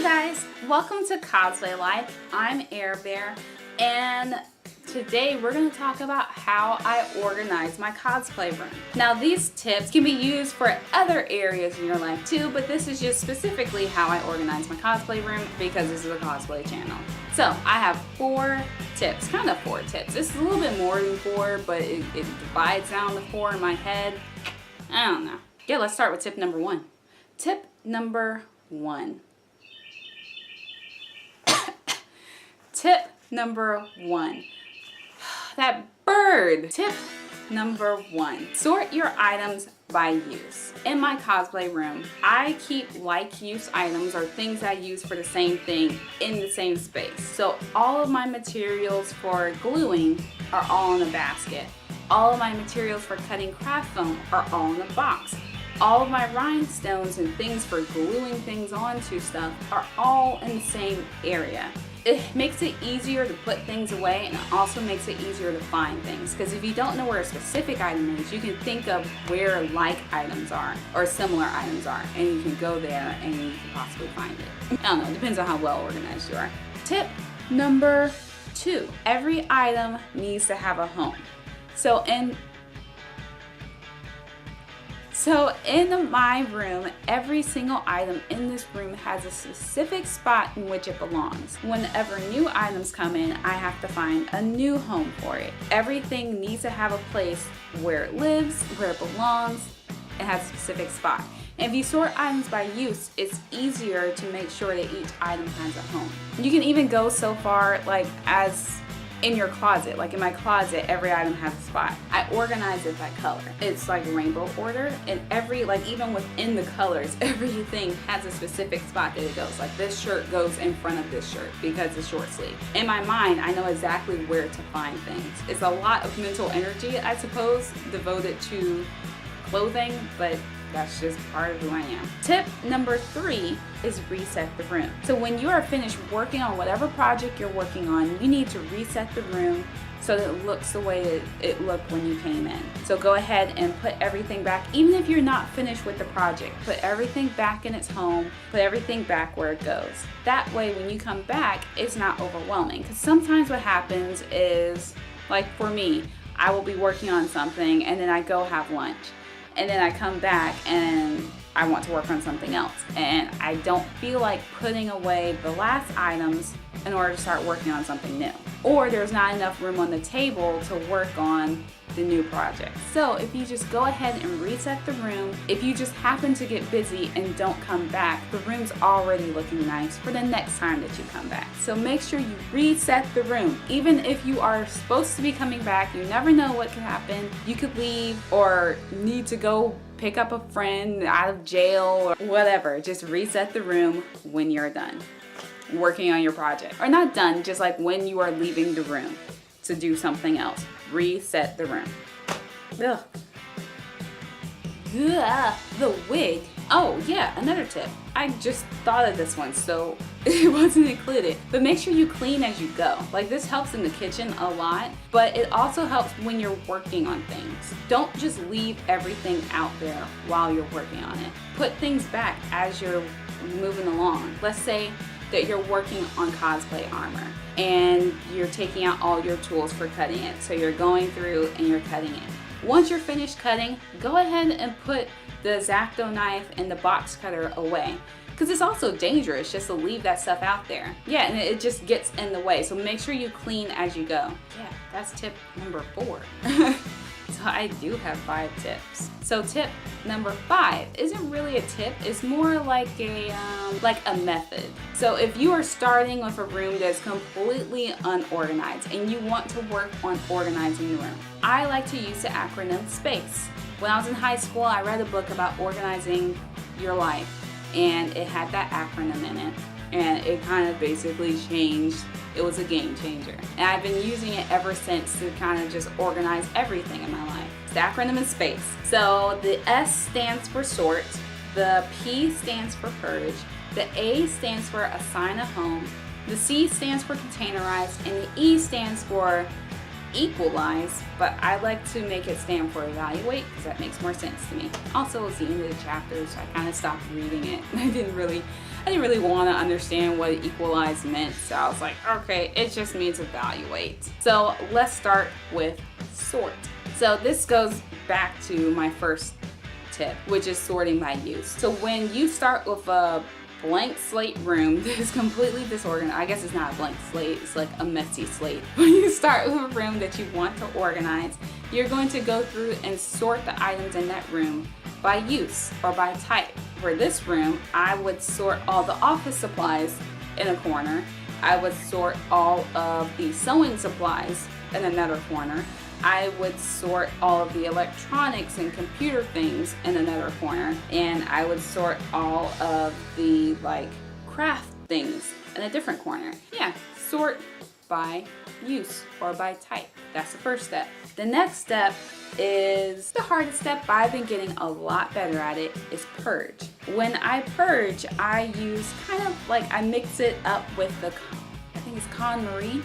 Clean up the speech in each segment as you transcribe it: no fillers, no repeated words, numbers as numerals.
guys, welcome to Cosplay Life. I'm Air Bear, and today we're going to talk about how I organize my cosplay room. Now these tips can be used for other areas in your life too, but this is just specifically how I organize my cosplay room because this is a cosplay channel. So I have 4 tips, kind of 4 tips. This is a little bit more than 4, but it divides down to 4 in my head. I don't know. Yeah, let's start with tip number 1. Tip number 1. Tip number 1. That bird. Tip number 1. Sort your items by use. In my cosplay room, I keep like use items or things I use for the same thing in the same space. So all of my materials for gluing are all in a basket. All of my materials for cutting craft foam are all in a box. All of my rhinestones and things for gluing things onto stuff are all in the same area. It makes it easier to put things away, and it also makes it easier to find things, because if you don't know where a specific item is, you can think of where like items are or similar items are, and you can go there and you can possibly find it. I don't know, it depends on how well organized you are. Tip number 2. Every item needs to have a home. So in my room, every single item in this room has a specific spot in which it belongs. Whenever new items come in, I have to find a new home for it. Everything needs to have a place where it lives, where it belongs, and has a specific spot. And if you sort items by use, it's easier to make sure that each item has a home. You can even go so far like as in your closet. Like in my closet, every item has a spot. I organize it by color. It's like rainbow order, and even within the colors, everything has a specific spot that it goes. Like this shirt goes in front of this shirt because it's short sleeve. In my mind, I know exactly where to find things. It's a lot of mental energy, I suppose, devoted to clothing, but that's just part of who I am. Tip number 3 is reset the room. So when you are finished working on whatever project you're working on, you need to reset the room so that it looks the way it looked when you came in. So go ahead and put everything back, even if you're not finished with the project. Put everything back in its home, put everything back where it goes. That way when you come back, it's not overwhelming. Because sometimes what happens is, like for me, I will be working on something and then I go have lunch. And then I come back and I want to work on something else. And I don't feel like putting away the last items in order to start working on something new. Or there's not enough room on the table to work on the new project. So if you just go ahead and reset the room, if you just happen to get busy and don't come back, the room's already looking nice for the next time that you come back. So make sure you reset the room. Even if you are supposed to be coming back, you never know what could happen. You could leave or need to go pick up a friend out of jail or whatever. Just reset the room when you're done working on your project. Or not done, just like when you are leaving the room to do something else. Reset the room. Ugh. Ugh, the wig. Oh yeah, another tip. I just thought of this one, so it wasn't included. But make sure you clean as you go. Like this helps in the kitchen a lot, but it also helps when you're working on things. Don't just leave everything out there while you're working on it. Put things back as you're moving along. Let's say that you're working on cosplay armor and you're taking out all your tools for cutting it. So you're going through and you're cutting it. Once you're finished cutting, go ahead and put the X-Acto knife and the box cutter away, because it's also dangerous just to leave that stuff out there. Yeah, and it just gets in the way. So make sure you clean as you go. Yeah, that's tip number 4. So I do have 5 tips. So tip number 5 isn't really a tip, it's more like a method. So if you are starting with a room that's completely unorganized and you want to work on organizing the room, I like to use the acronym SPACE. When I was in high school, I read a book about organizing your life, and it had that acronym in it, and it kind of basically changed. It was a game changer. And I've been using it ever since to kind of just organize everything in my life. The acronym is SPACE. So the S stands for sort, the P stands for purge, the A stands for assign a home, the C stands for containerize, and the E stands for equalize, but I like to make it stand for evaluate because that makes more sense to me. Also, it's the end of the chapter, so I kind of stopped reading it. I didn't really want to understand what equalize meant, so I was like, okay, it just means evaluate. So let's start with sort. So this goes back to my first tip, which is sorting by use. So when you start with a blank slate room that is completely disorganized, I guess it's not a blank slate, it's like a messy slate. When you start with a room that you want to organize, you're going to go through and sort the items in that room by use or by type. For this room, I would sort all the office supplies in a corner. I would sort all of the sewing supplies in another corner. I would sort all of the electronics and computer things in another corner, and I would sort all of the like craft things in a different corner. Yeah, sort by use or by type. That's the first step. The next step is the hardest step, but I've been getting a lot better at it, is purge. When I purge, I use kind of like, I mix it up with the, I think it's KonMari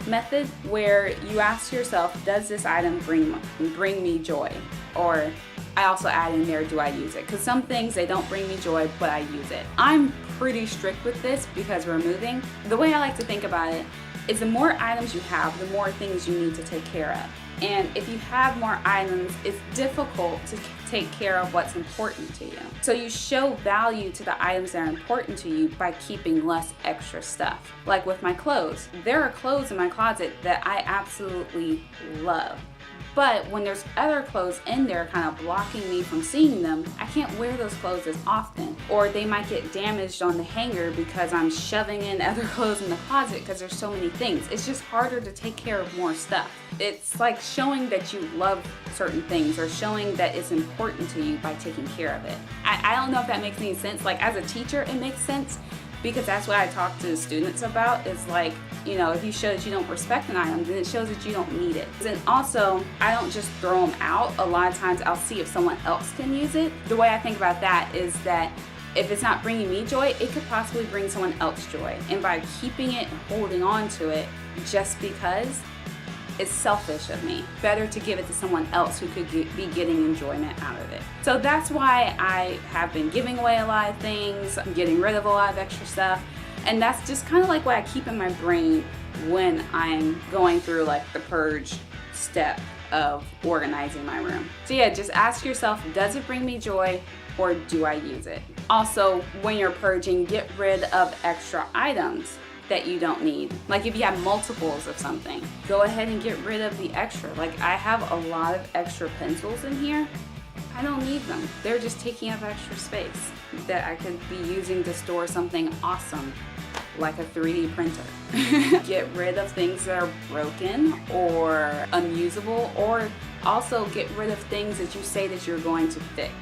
method, where you ask yourself, does this item bring me joy? Or I also add in there, do I use it? Because some things, they don't bring me joy, but I use it. I'm pretty strict with this because we're moving. The way I like to think about it is the more items you have, the more things you need to take care of. And if you have more items, it's difficult to take care of what's important to you. So you show value to the items that are important to you by keeping less extra stuff. Like with my clothes, there are clothes in my closet that I absolutely love. But when there's other clothes in there kind of blocking me from seeing them, I can't wear those clothes as often. Or they might get damaged on the hanger because I'm shoving in other clothes in the closet because there's so many things. It's just harder to take care of more stuff. It's like showing that you love certain things or showing that it's important to you by taking care of it. I don't know if that makes any sense. Like as a teacher, it makes sense, because that's what I talk to the students about, is like, you know, if you show that you don't respect an item, then it shows that you don't need it. And also, I don't just throw them out. A lot of times I'll see if someone else can use it. The way I think about that is that if it's not bringing me joy, it could possibly bring someone else joy. And by keeping it and holding on to it just because, it's selfish of me. Better to give it to someone else who could be getting enjoyment out of it. So that's why I have been giving away a lot of things, getting rid of a lot of extra stuff. And that's just kind of like what I keep in my brain when I'm going through like the purge step of organizing my room. So yeah, just ask yourself, does it bring me joy or do I use it? Also, when you're purging, get rid of extra items that you don't need. Like if you have multiples of something, go ahead and get rid of the extra. Like I have a lot of extra pencils in here. I don't need them. They're just taking up extra space that I could be using to store something awesome, like a 3D printer. Get rid of things that are broken or unusable, or also get rid of things that you say that you're going to fix.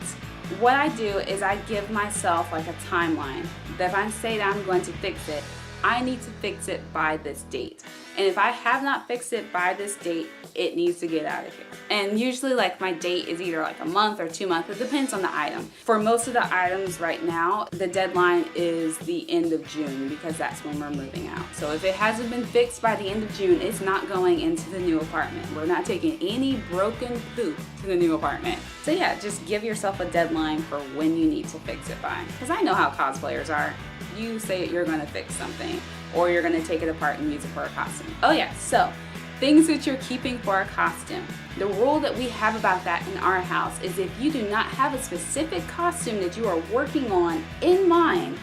What I do is I give myself like a timeline, that if I say that I'm going to fix it, I need to fix it by this date. And if I have not fixed it by this date, it needs to get out of here. And usually like my date is either like a month or 2 months. It depends on the item. For most of the items right now, the deadline is the end of June because that's when we're moving out. So if it hasn't been fixed by the end of June, it's not going into the new apartment. We're not taking any broken poop to the new apartment. So yeah, just give yourself a deadline for when you need to fix it by. Because I know how cosplayers are. You say you're going to fix something or you're going to take it apart and use it for a costume. Oh yeah, so things that you're keeping for a costume. The rule that we have about that in our house is if you do not have a specific costume that you are working on in mind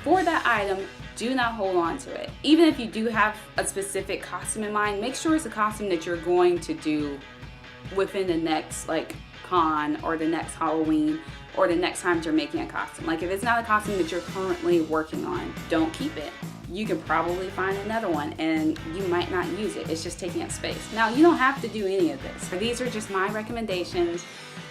for that item, do not hold on to it. Even if you do have a specific costume in mind, make sure it's a costume that you're going to do within the next like con or the next Halloween or the next time you're making a costume. Like if it's not a costume that you're currently working on, don't keep it. You can probably find another one and you might not use it. It's just taking up space. Now you don't have to do any of this. These are just my recommendations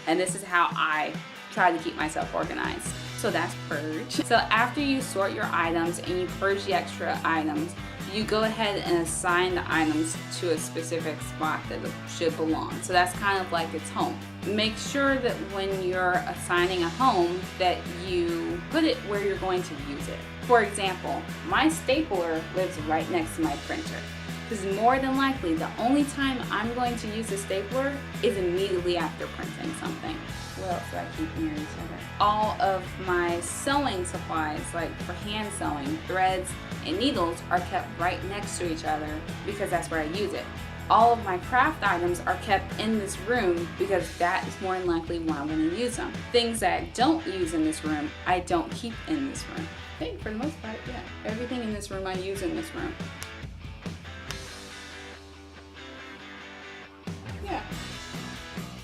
and this is how I try to keep myself organized. So that's purge. So after you sort your items and you purge the extra items, you go ahead and assign the items to a specific spot that it should belong. So that's kind of like its home. Make sure that when you're assigning a home that you put it where you're going to use it. For example, my stapler lives right next to my printer. because more than likely the only time I'm going to use a stapler is immediately after printing something. What else do I keep near each other? All of my sewing supplies, like for hand sewing, threads and needles, are kept right next to each other because that's where I use it. All of my craft items are kept in this room because that is more than likely where I'm going to use them. Things that I don't use in this room, I don't keep in this room. I think for the most part, yeah. Everything in this room I use in this room.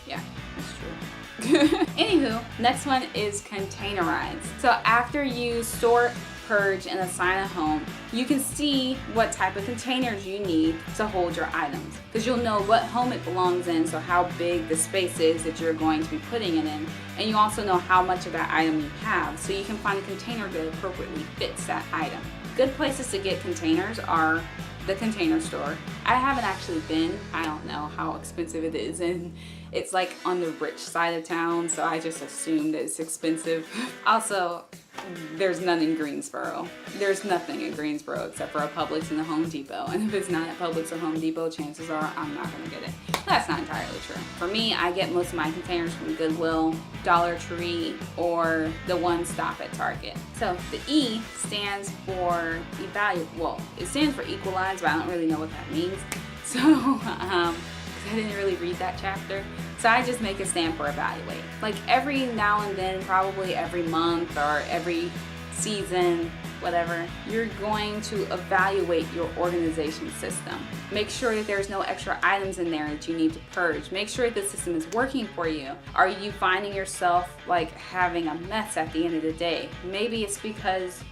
Yeah, that's true. Anywho, next one is containerize. So after you sort, purge, and assign a home, you can see what type of containers you need to hold your items, because you'll know what home it belongs in, so how big the space is that you're going to be putting it in, and you also know how much of that item you have, so you can find a container that appropriately fits that item. Good places to get containers are the Container Store. I haven't actually been. I don't know how expensive it is, and it's like on the rich side of town, so I just assume that it's expensive. Also, there's none in Greensboro. There's nothing in Greensboro except for a Publix and a Home Depot, and if it's not at Publix or Home Depot, chances are I'm not gonna get it. That's not entirely true. For me, I get most of my containers from Goodwill, Dollar Tree, or the One Stop at Target. So the E stands for it stands for equalize, but I don't really know what that means. So, because I didn't really read that chapter. So I just make it stand for evaluate. Like every now and then, probably every month or every season, whatever, you're going to evaluate your organization system. Make sure that there's no extra items in there that you need to purge. Make sure that the system is working for you. Are you finding yourself like having a mess at the end of the day? Maybe it's because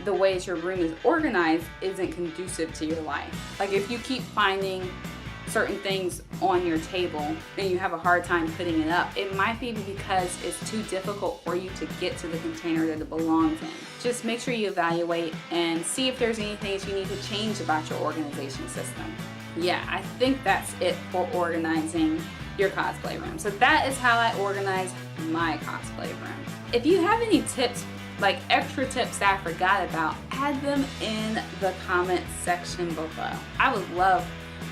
the ways your room is organized isn't conducive to your life. Like if you keep finding certain things on your table and you have a hard time putting it up, it might be because it's too difficult for you to get to the container that it belongs in. Just make sure you evaluate and see if there's anything you need to change about your organization system. Yeah, I think that's it for organizing your cosplay room. So that is how I organize my cosplay room. If you have any tips, like extra tips that I forgot about, add them in the comments section below. I would love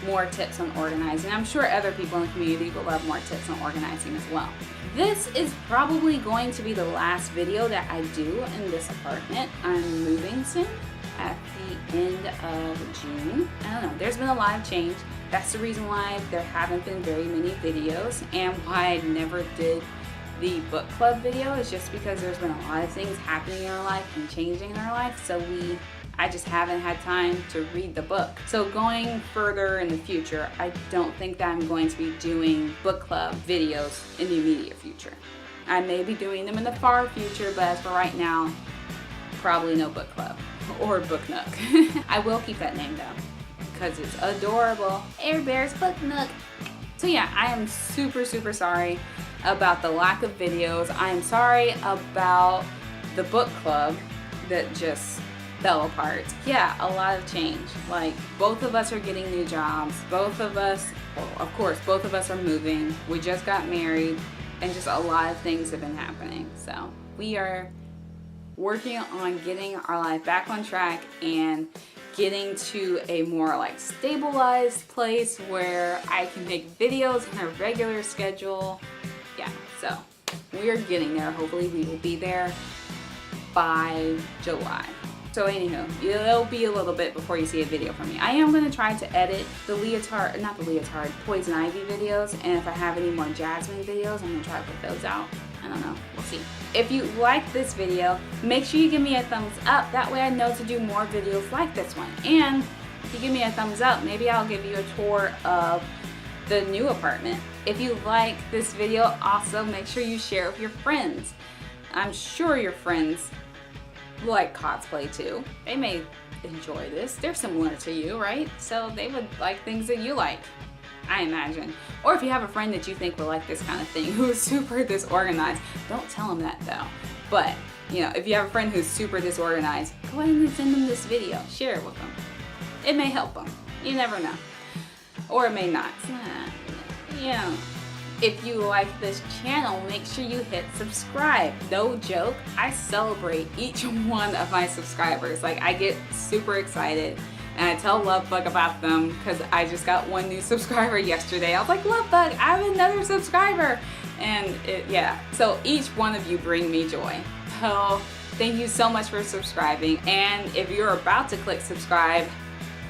more tips on organizing. I'm sure other people in the community will love more tips on organizing as well. This is probably going to be the last video that I do in this apartment. I'm moving soon at the end of June. I don't know, there's been a lot of change. That's the reason why there haven't been very many videos, and why I never did the book club video is just because there's been a lot of things happening in our life and changing in our life, so I just haven't had time to read the book. So going further in the future, I don't think that I'm going to be doing book club videos in the immediate future. I may be doing them in the far future, but as for right now, probably no book club or book nook. I will keep that name though, because it's adorable. Air Bear's Book Nook. So yeah, I am super sorry about the lack of videos. I am sorry about the book club that just fell apart. Yeah, a lot of change. Like, both of us are getting new jobs. Both of us, well, of course, both of us are moving. We just got married, and just a lot of things have been happening. So we are working on getting our life back on track and getting to a more like stabilized place where I can make videos on a regular schedule. Yeah, so we are getting there. Hopefully we will be there by July. So anywho, it'll be a little bit before you see a video from me. I am going to try to edit the Poison Ivy videos, and if I have any more Jasmine videos, I'm going to try to put those out. I don't know, we'll see. If you like this video, make sure you give me a thumbs up. That way I know to do more videos like this one. And if you give me a thumbs up, maybe I'll give you a tour of the new apartment. If you like this video, also make sure you share it with your friends. I'm sure your friends like cosplay too. They may enjoy this. They're similar to you, right? So they would like things that you like, I imagine. Or if you have a friend that you think will like this kind of thing, who is super disorganized, don't tell them that though. But, you know, if you have a friend who's super disorganized, go ahead and send them this video. Share it with them. It may help them. You never know. Or it may not. Yeah. If you like this channel, make sure you hit subscribe. No joke, I celebrate each one of my subscribers. Like, I get super excited and I tell Lovebug about them because I just got one new subscriber yesterday. I was like, Lovebug, I have another subscriber. And yeah, so each one of you bring me joy. So thank you so much for subscribing. And if you're about to click subscribe,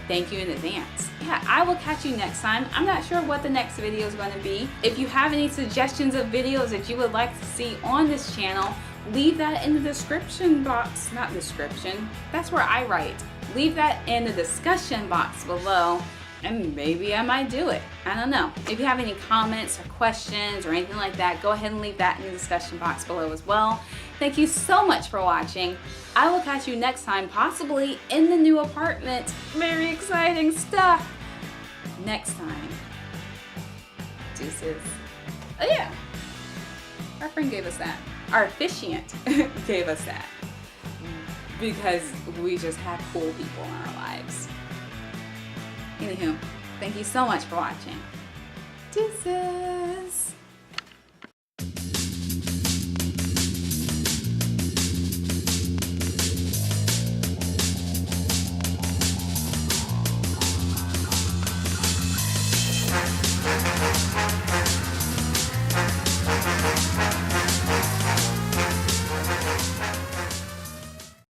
thank you in advance. Yeah, I will catch you next time. I'm not sure what the next video is going to be. If you have any suggestions of videos that you would like to see on this channel, leave that in the description box. Not description, that's where I write. Leave that in the discussion box below, and maybe I might do it. I don't know. If you have any comments or questions or anything like that, go ahead and leave that in the discussion box below as well. Thank you so much for watching. I will catch you next time, possibly in the new apartment. Very exciting stuff. Next time. Deuces. Oh yeah. Our friend gave us that. Our officiant gave us that. Because we just have cool people in our lives. Anywho, thank you so much for watching. Deuces.